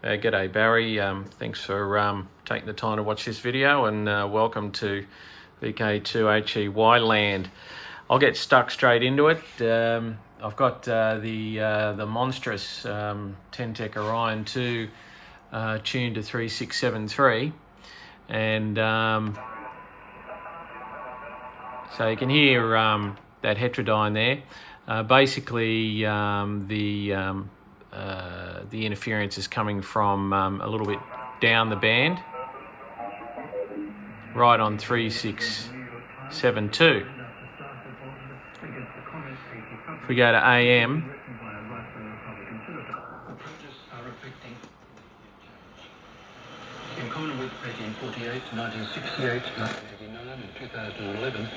G'day Barry, thanks for taking the time to watch this video, and welcome to VK2HEY land. I'll get stuck straight into it. I've got the monstrous Ten-Tech Orion 2 tuned to 3673, and so you can hear that heterodyne there. Basically, the interference is coming from a little bit down the band, right on 3672. If we go to AM, in common with 1848, 1968, 1989 and 2011,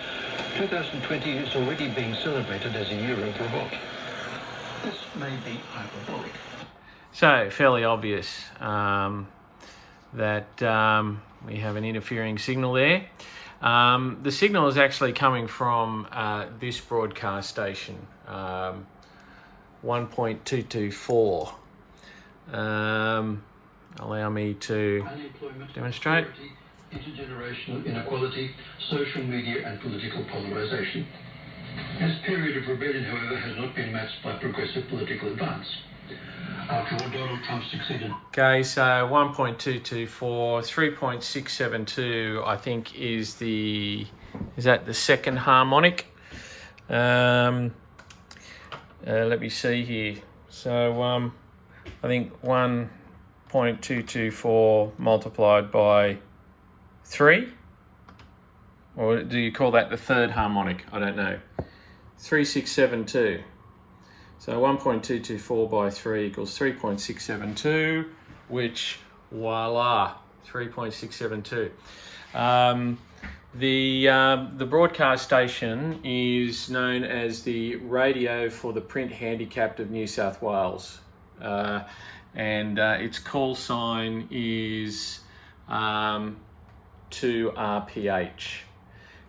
2020 is already being celebrated as a year of revolt. This may be hyperbolic. so fairly obvious that we have an interfering signal there. The signal is actually coming from this broadcast station, 1.224. Allow me to demonstrate. Intergenerational inequality, social media and political polarization. This period of rebellion, however, has not been matched by progressive political advance. After all, Donald Trump succeeded. Okay, so 1.224, 3.672, I think is that the second harmonic? Let me see here. So I think 1.224 multiplied by 3, or do you call that the third harmonic? I don't know. 3672. So 1.224 by 3 equals 3.672, which, voila, 3.672. The broadcast station is known as the Radio for the Print-Handicapped of New South Wales. And its call sign is 2RPH.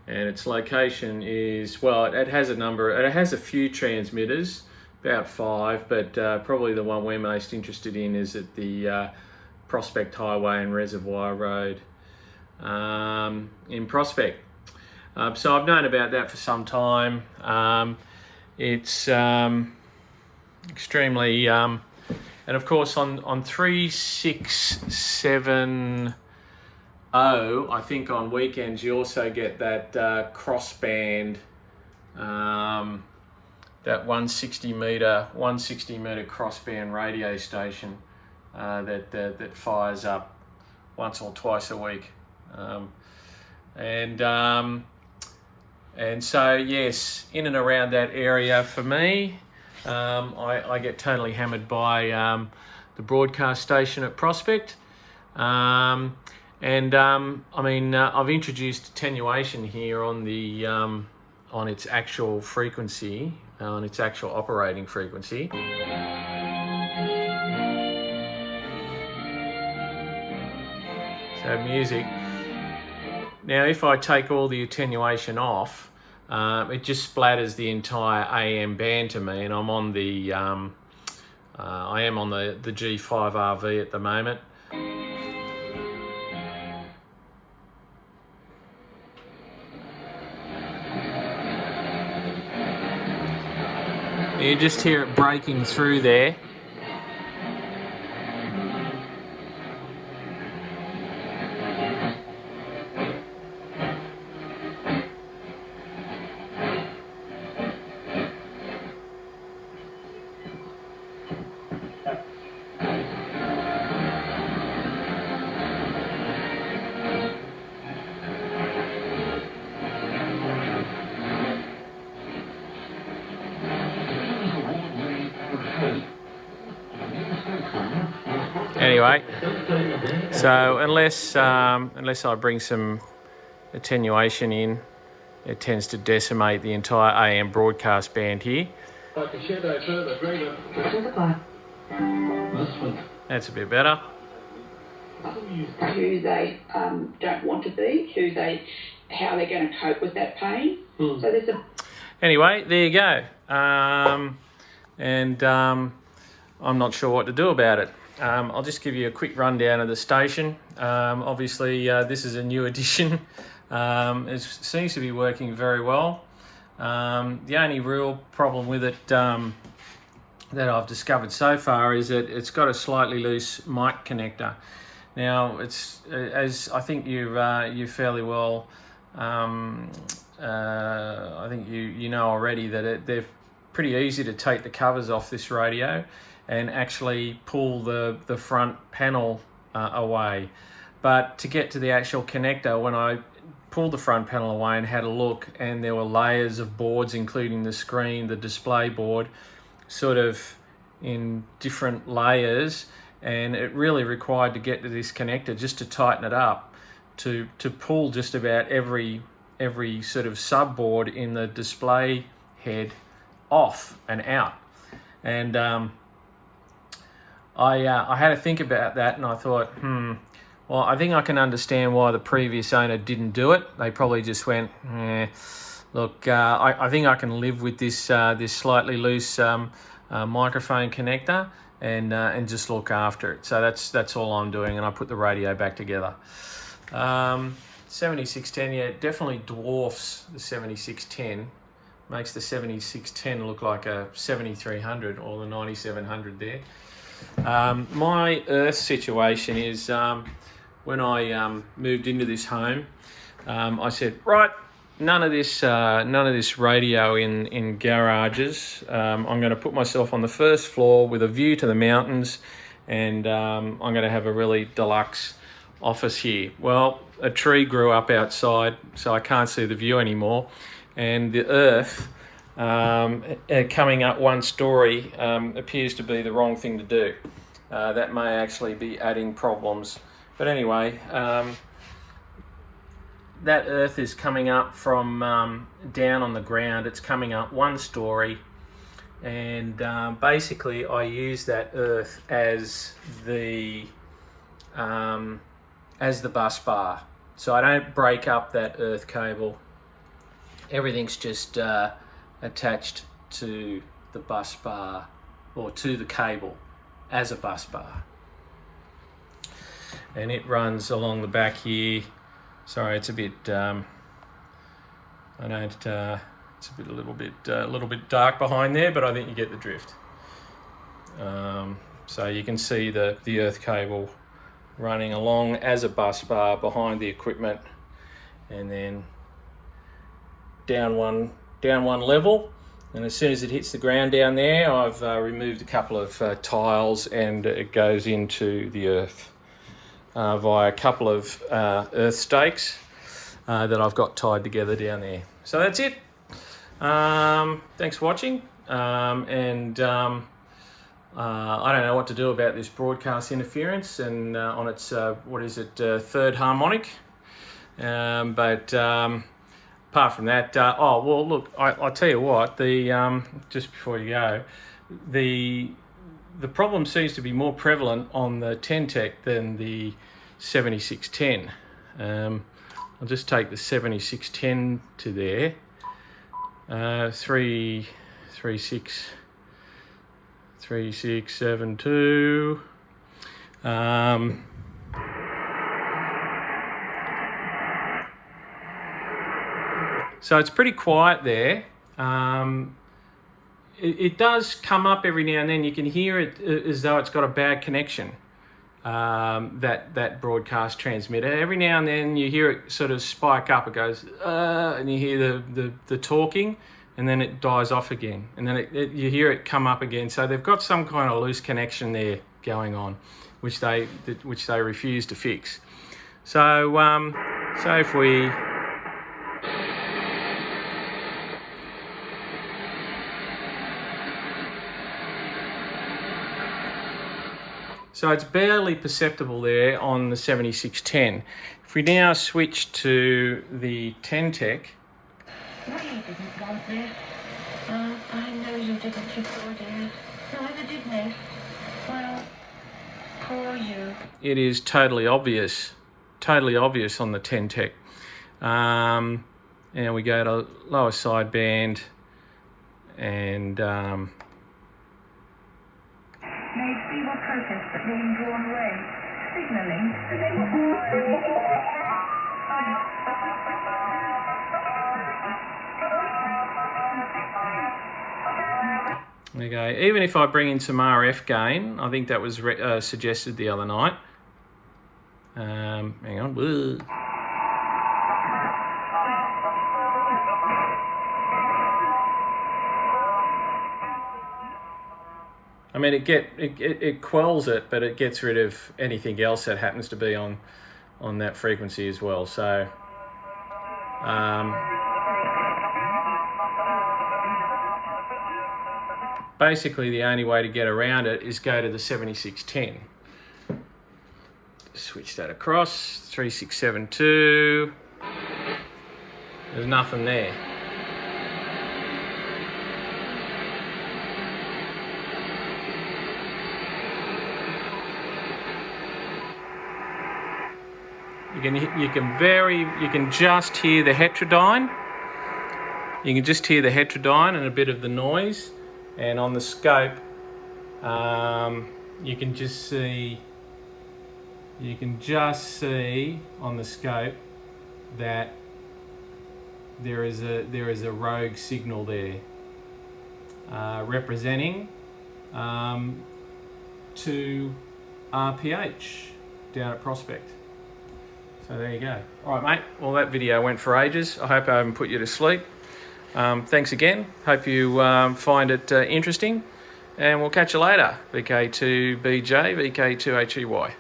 And its location is, well, it has a few transmitters, about 5, but probably the one we're most interested in is at the Prospect Highway and Reservoir Road in Prospect. So I've known about that for some time. It's extremely, and of course on 3670, I think on weekends you also get that crossband, that 160 meter crossband radio station that fires up once or twice a week, and so yes, in and around that area for me, I get totally hammered by the broadcast station at Prospect. I mean, I've introduced attenuation here on the on its actual frequency, on its actual operating frequency. So music. Now, if I take all the attenuation off, it just splatters the entire AM band to me, and I'm on the I am on the G5RV at the moment. You just hear it breaking through there. Anyway, so unless I bring some attenuation in, it tends to decimate the entire AM broadcast band here. That's a bit better. Who they don't want to be, how they're going to cope with that pain. So there's a... Anyway, there you go. I'm not sure what to do about it. I'll just give you a quick rundown of the station. Obviously, this is a new addition. It seems to be working very well. The only real problem with it that I've discovered so far is that it's got a slightly loose mic connector. Now, it's as I think you're fairly well. I think you know already that they're pretty easy to take the covers off this radio and actually pull the front panel away. But to get to the actual connector, when I pulled the front panel away and had a look, and there were layers of boards, including the screen, the display board, sort of in different layers, and it really required to get to this connector just to tighten it up, to pull just about every sort of subboard in the display head off and out. And I had to think about that, and I thought, well, I think I can understand why the previous owner didn't do it. They probably just went, look, I think I can live with this slightly loose microphone connector and just look after it. So that's all I'm doing, and I put the radio back together. 7610, yeah, it definitely dwarfs the 7610. Makes the 7610 look like a 7300 or the 9700 there. My earth situation is when I moved into this home, I said, right, none of this radio in garages. I'm going to put myself on the first floor with a view to the mountains, and I'm going to have a really deluxe office here. Well, a tree grew up outside, so I can't see the view anymore, and the earth coming up one story appears to be the wrong thing to do. That may actually be adding problems. But anyway, that earth is coming up from down on the ground. It's coming up one story, and basically I use that earth as the bus bar. So I don't break up that earth cable. Everything's just attached to the bus bar, or to the cable as a bus bar. And it runs along the back here. Sorry, it's a bit. It's a little bit dark behind there, but I think you get the drift. So you can see the earth cable running along as a bus bar behind the equipment, and then down one level. And as soon as it hits the ground down there, I've removed a couple of tiles, and it goes into the earth via a couple of earth stakes that I've got tied together down there. So that's it. Thanks for watching. I don't know what to do about this broadcast interference and on its, third harmonic. Apart from that, look, I'll tell you what, just before you go, the problem seems to be more prevalent on the Ten-Tech than the 7610. I'll just take the 7610 to there. 3672. So it's pretty quiet there. It does come up every now and then. You can hear it as though it's got a bad connection, that broadcast transmitter. Every now and then you hear it sort of spike up. It goes, and you hear the talking, and then it dies off again. And then you hear it come up again. So they've got some kind of loose connection there going on, which they refuse to fix. So if we... So it's barely perceptible there on the 7610. If we now switch to the Ten-Tech. No, you didn't want me. I know you didn't before, dear. Neither did me. Well, poor you. It is totally obvious on the Ten-Tech. And we go to lower sideband, and No, being drawn away, signalling that they were... Okay, even if I bring in some RF gain, I think that was suggested the other night. Hang on. Whoa. I mean, it quells it, but it gets rid of anything else that happens to be on that frequency as well. So, basically, the only way to get around it is go to the 7610. Switch that across, 3672. There's nothing there. You can just hear the heterodyne. You can just hear the heterodyne and a bit of the noise. And on the scope, you can just see on the scope that there is a rogue signal there, representing 2 RPH down at Prospect. So there you go. All right, mate. Well, that video went for ages. I hope I haven't put you to sleep. Thanks again. Hope you find it interesting. And we'll catch you later. VK2BJ, VK2HEY.